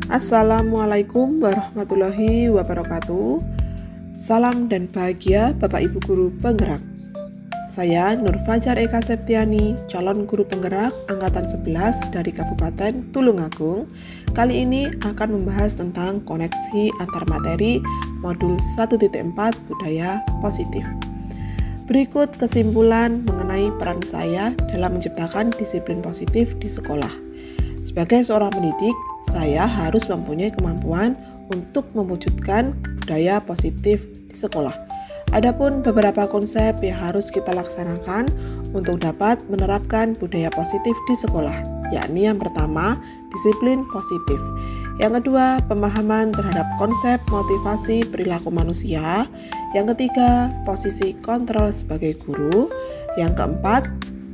Assalamualaikum warahmatullahi wabarakatuh. Salam dan bahagia Bapak Ibu Guru Penggerak. Saya Nur Fajar Eka Septiani, calon guru penggerak Angkatan 11 dari Kabupaten Tulungagung. Kali ini akan membahas tentang koneksi antar materi modul 1.4 budaya positif. Berikut kesimpulan mengenai peran saya dalam menciptakan disiplin positif di sekolah. Sebagai seorang pendidik, saya harus mempunyai kemampuan untuk mewujudkan budaya positif di sekolah. Adapun beberapa konsep yang harus kita laksanakan untuk dapat menerapkan budaya positif di sekolah, yakni yang pertama, disiplin positif. Yang kedua, pemahaman terhadap konsep motivasi perilaku manusia. Yang ketiga, posisi kontrol sebagai guru. Yang keempat,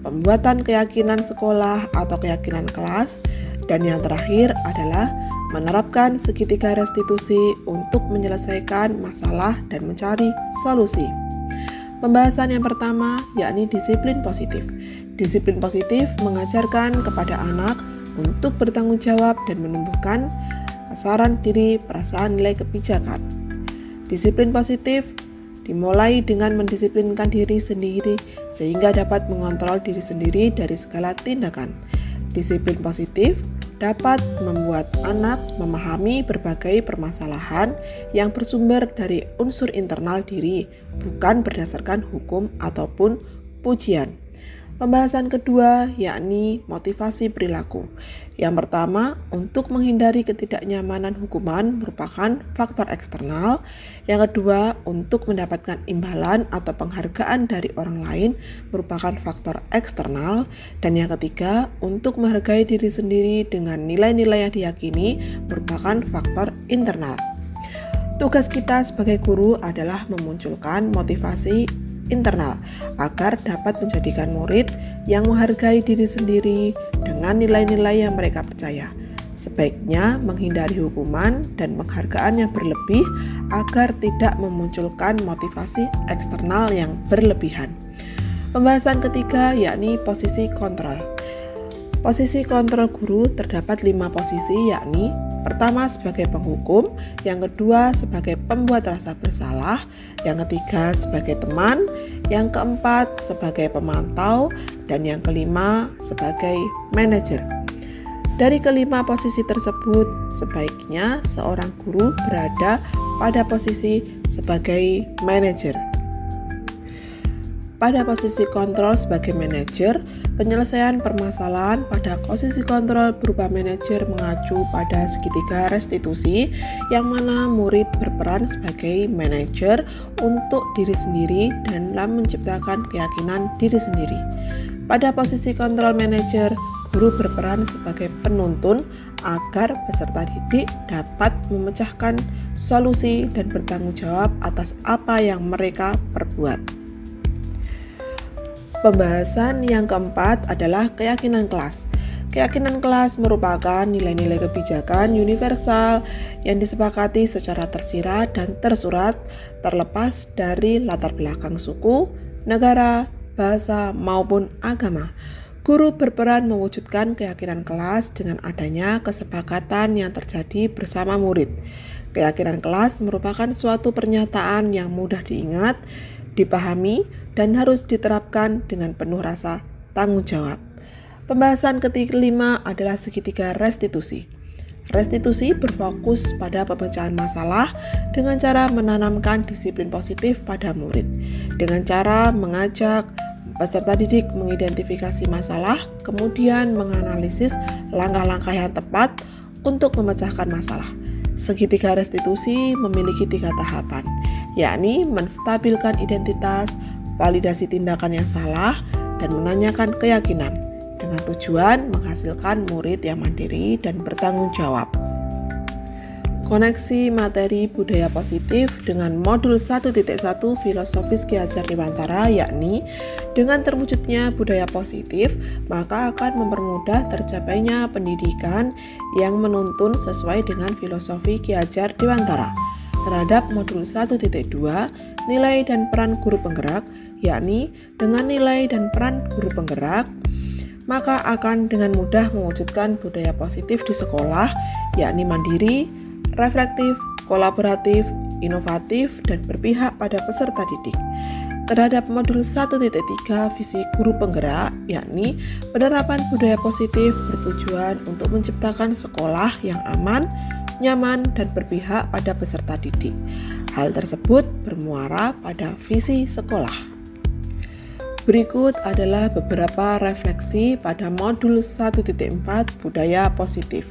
pembuatan keyakinan sekolah atau keyakinan kelas. Dan yang terakhir adalah menerapkan segitiga restitusi untuk menyelesaikan masalah dan mencari solusi. Pembahasan yang pertama yakni disiplin positif. Disiplin positif mengajarkan kepada anak untuk bertanggung jawab dan menumbuhkan kesadaran diri, perasaan nilai kebijakan. Disiplin positif dimulai dengan mendisiplinkan diri sendiri sehingga dapat mengontrol diri sendiri dari segala tindakan. Disiplin positif dapat membuat anak memahami berbagai permasalahan yang bersumber dari unsur internal diri, bukan berdasarkan hukum ataupun pujian. Pembahasan kedua yakni motivasi perilaku. Yang pertama, untuk menghindari ketidaknyamanan hukuman merupakan faktor eksternal. Yang kedua, untuk mendapatkan imbalan atau penghargaan dari orang lain merupakan faktor eksternal. Dan yang ketiga, untuk menghargai diri sendiri dengan nilai-nilai yang diyakini merupakan faktor internal. Tugas kita sebagai guru adalah memunculkan motivasi internal agar dapat menjadikan murid yang menghargai diri sendiri dengan nilai-nilai yang mereka percaya. Sebaiknya menghindari hukuman dan penghargaan yang berlebih agar tidak memunculkan motivasi eksternal yang berlebihan. Pembahasan ketiga yakni posisi kontrol. Posisi kontrol guru terdapat 5 posisi, yakni pertama sebagai penghukum, yang kedua sebagai pembuat rasa bersalah, yang ketiga sebagai teman, yang keempat sebagai pemantau, dan yang kelima sebagai manajer. Dari kelima posisi tersebut, sebaiknya seorang guru berada pada posisi sebagai manajer. Pada posisi kontrol sebagai manajer, penyelesaian permasalahan pada posisi kontrol berupa manajer mengacu pada segitiga restitusi, yang mana murid berperan sebagai manajer untuk diri sendiri dan dalam menciptakan keyakinan diri sendiri. Pada posisi kontrol manajer, guru berperan sebagai penuntun agar peserta didik dapat memecahkan solusi dan bertanggung jawab atas apa yang mereka perbuat. Pembahasan yang keempat adalah keyakinan kelas. Keyakinan kelas merupakan nilai-nilai kebijakan universal yang disepakati secara tersirat dan tersurat terlepas dari latar belakang suku, negara, bahasa, maupun agama. Guru berperan mewujudkan keyakinan kelas dengan adanya kesepakatan yang terjadi bersama murid. Keyakinan kelas merupakan suatu pernyataan yang mudah diingat, dipahami, dan harus diterapkan dengan penuh rasa tanggung jawab. Pembahasan kelima adalah segitiga restitusi. Restitusi berfokus pada pemecahan masalah dengan cara menanamkan disiplin positif pada murid. Dengan cara mengajak peserta didik mengidentifikasi masalah, kemudian menganalisis langkah-langkah yang tepat untuk memecahkan masalah. Segitiga restitusi memiliki 3 tahapan, yakni menstabilkan identitas, validasi tindakan yang salah, dan menanyakan keyakinan dengan tujuan menghasilkan murid yang mandiri dan bertanggung jawab. Koneksi materi budaya positif dengan modul 1.1 filosofis Ki Hajar Dewantara, yakni dengan terwujudnya budaya positif maka akan mempermudah tercapainya pendidikan yang menuntun sesuai dengan filosofi Ki Hajar Dewantara. Terhadap modul 1.2 nilai dan peran guru penggerak, yakni dengan nilai dan peran guru penggerak maka akan dengan mudah mewujudkan budaya positif di sekolah yakni mandiri, reflektif, kolaboratif, inovatif, dan berpihak pada peserta didik. Terhadap modul 1.3 visi guru penggerak, yakni penerapan budaya positif bertujuan untuk menciptakan sekolah yang aman, nyaman, dan berpihak pada peserta didik. Hal tersebut bermuara pada visi sekolah. Berikut adalah beberapa refleksi pada modul 1.4 budaya positif.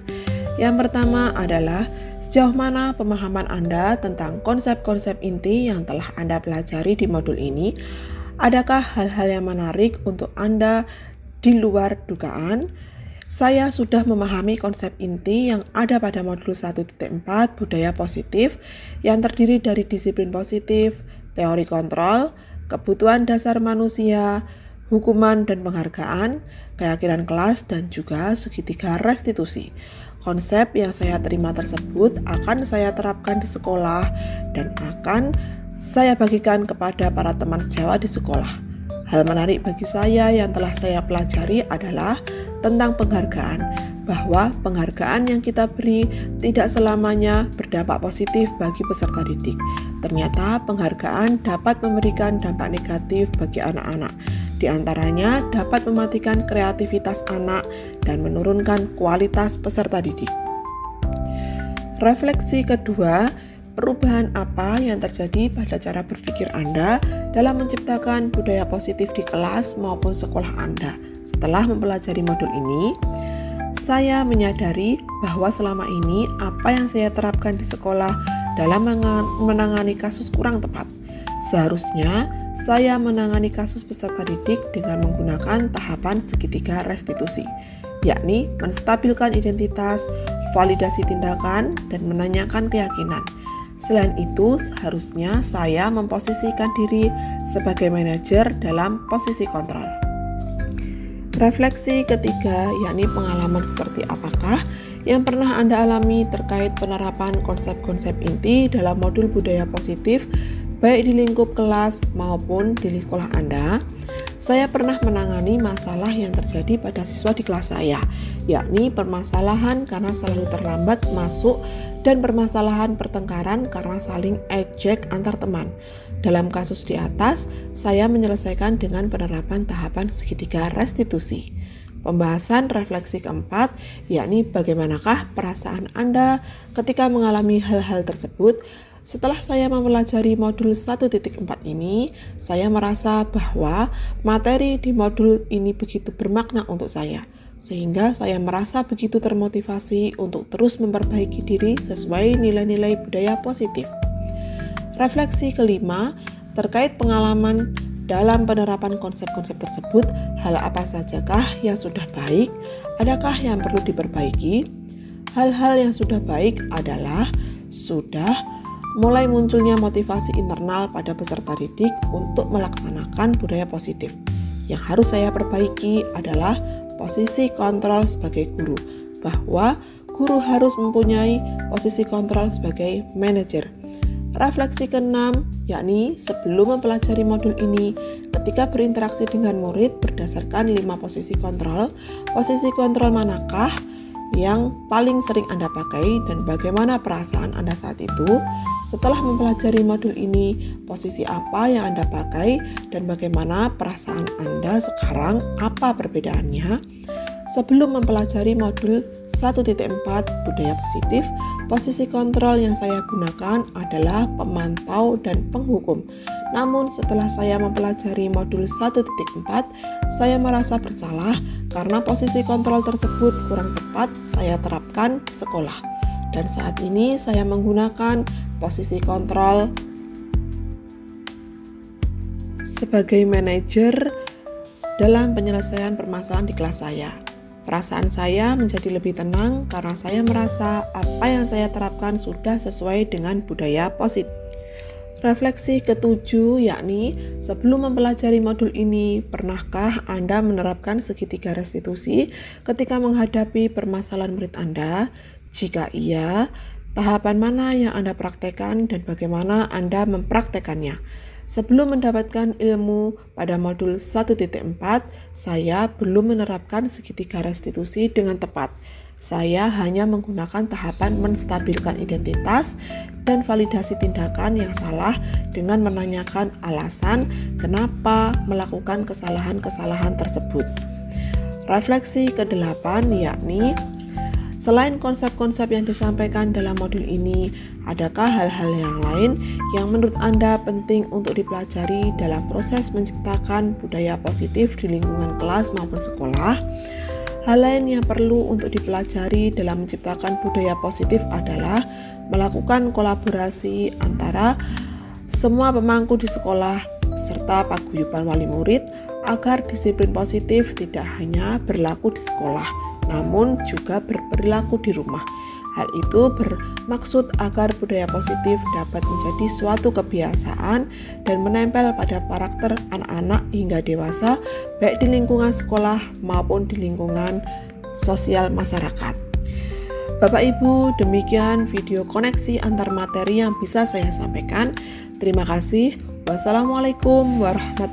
Yang pertama adalah sejauh mana pemahaman Anda tentang konsep-konsep inti yang telah Anda pelajari di modul ini? Adakah hal-hal yang menarik untuk Anda di luar dugaan? Saya sudah memahami konsep inti yang ada pada modul 1.4 budaya positif yang terdiri dari disiplin positif, teori kontrol, kebutuhan dasar manusia, hukuman dan penghargaan, keyakinan kelas, dan juga segitiga restitusi. Konsep yang saya terima tersebut akan saya terapkan di sekolah dan akan saya bagikan kepada para teman sejawat di sekolah. Hal menarik bagi saya yang telah saya pelajari adalah tentang penghargaan, bahwa penghargaan yang kita beri tidak selamanya berdampak positif bagi peserta didik. Ternyata penghargaan dapat memberikan dampak negatif bagi anak-anak. Di antaranya dapat mematikan kreativitas anak dan menurunkan kualitas peserta didik. Refleksi kedua, perubahan apa yang terjadi pada cara berpikir Anda dalam menciptakan budaya positif di kelas maupun sekolah Anda? Setelah mempelajari modul ini, saya menyadari bahwa selama ini apa yang saya terapkan di sekolah dalam menangani kasus kurang tepat. Seharusnya saya menangani kasus peserta didik dengan menggunakan tahapan segitiga restitusi, yakni menstabilkan identitas, validasi tindakan, dan menanyakan keyakinan. Selain itu, seharusnya saya memposisikan diri sebagai manajer dalam posisi kontrol. Refleksi ketiga, yakni pengalaman seperti apakah yang pernah Anda alami terkait penerapan konsep-konsep inti dalam modul budaya positif, baik di lingkup kelas maupun di sekolah Anda. Saya pernah menangani masalah yang terjadi pada siswa di kelas saya, yakni permasalahan karena selalu terlambat masuk dan permasalahan pertengkaran karena saling ejek antar teman. Dalam kasus di atas, saya menyelesaikan dengan penerapan tahapan segitiga restitusi. Pembahasan refleksi keempat, yakni bagaimanakah perasaan Anda ketika mengalami hal-hal tersebut. Setelah saya mempelajari modul 1.4 ini, saya merasa bahwa materi di modul ini begitu bermakna untuk saya, sehingga saya merasa begitu termotivasi untuk terus memperbaiki diri sesuai nilai-nilai budaya positif. Refleksi kelima, terkait pengalaman dalam penerapan konsep-konsep tersebut, hal apa sajakah yang sudah baik, adakah yang perlu diperbaiki? Hal-hal yang sudah baik adalah sudah mulai munculnya motivasi internal pada peserta didik untuk melaksanakan budaya positif. Yang harus saya perbaiki adalah posisi kontrol sebagai guru, bahwa guru harus mempunyai posisi kontrol sebagai manajer. Refleksi keenam, yakni sebelum mempelajari modul ini, ketika berinteraksi dengan murid berdasarkan 5 posisi kontrol manakah yang paling sering Anda pakai dan bagaimana perasaan Anda saat itu? Setelah mempelajari modul ini, posisi apa yang Anda pakai dan bagaimana perasaan Anda sekarang, apa perbedaannya? Sebelum mempelajari modul 1.4 budaya positif, posisi kontrol yang saya gunakan adalah pemantau dan penghukum. Namun setelah saya mempelajari modul 1.4, saya merasa bersalah karena posisi kontrol tersebut kurang tepat saya terapkan di sekolah. Dan saat ini saya menggunakan posisi kontrol sebagai manajer dalam penyelesaian permasalahan di kelas saya. Perasaan saya menjadi lebih tenang karena saya merasa apa yang saya terapkan sudah sesuai dengan budaya positif. Refleksi ketujuh, yakni sebelum mempelajari modul ini, pernahkah Anda menerapkan segitiga restitusi ketika menghadapi permasalahan murid Anda? Jika iya, tahapan mana yang Anda praktekkan dan bagaimana Anda mempraktekannya? Sebelum mendapatkan ilmu pada modul 1.4, saya belum menerapkan segitiga restitusi dengan tepat. Saya hanya menggunakan tahapan menstabilkan identitas dan validasi tindakan yang salah dengan menanyakan alasan kenapa melakukan kesalahan-kesalahan tersebut. Refleksi ke-8 yakni, selain konsep-konsep yang disampaikan dalam modul ini, adakah hal-hal yang lain yang menurut Anda penting untuk dipelajari dalam proses menciptakan budaya positif di lingkungan kelas maupun sekolah? Hal lain yang perlu untuk dipelajari dalam menciptakan budaya positif adalah melakukan kolaborasi antara semua pemangku di sekolah serta paguyuban wali murid agar disiplin positif tidak hanya berlaku di sekolah, namun juga berperilaku di rumah. Hal itu bermaksud agar budaya positif dapat menjadi suatu kebiasaan dan menempel pada karakter anak-anak hingga dewasa, baik di lingkungan sekolah maupun di lingkungan sosial masyarakat. Bapak Ibu, demikian video koneksi antar materi yang bisa saya sampaikan. Terima kasih. Wassalamualaikum warahmatullahi wabarakatuh.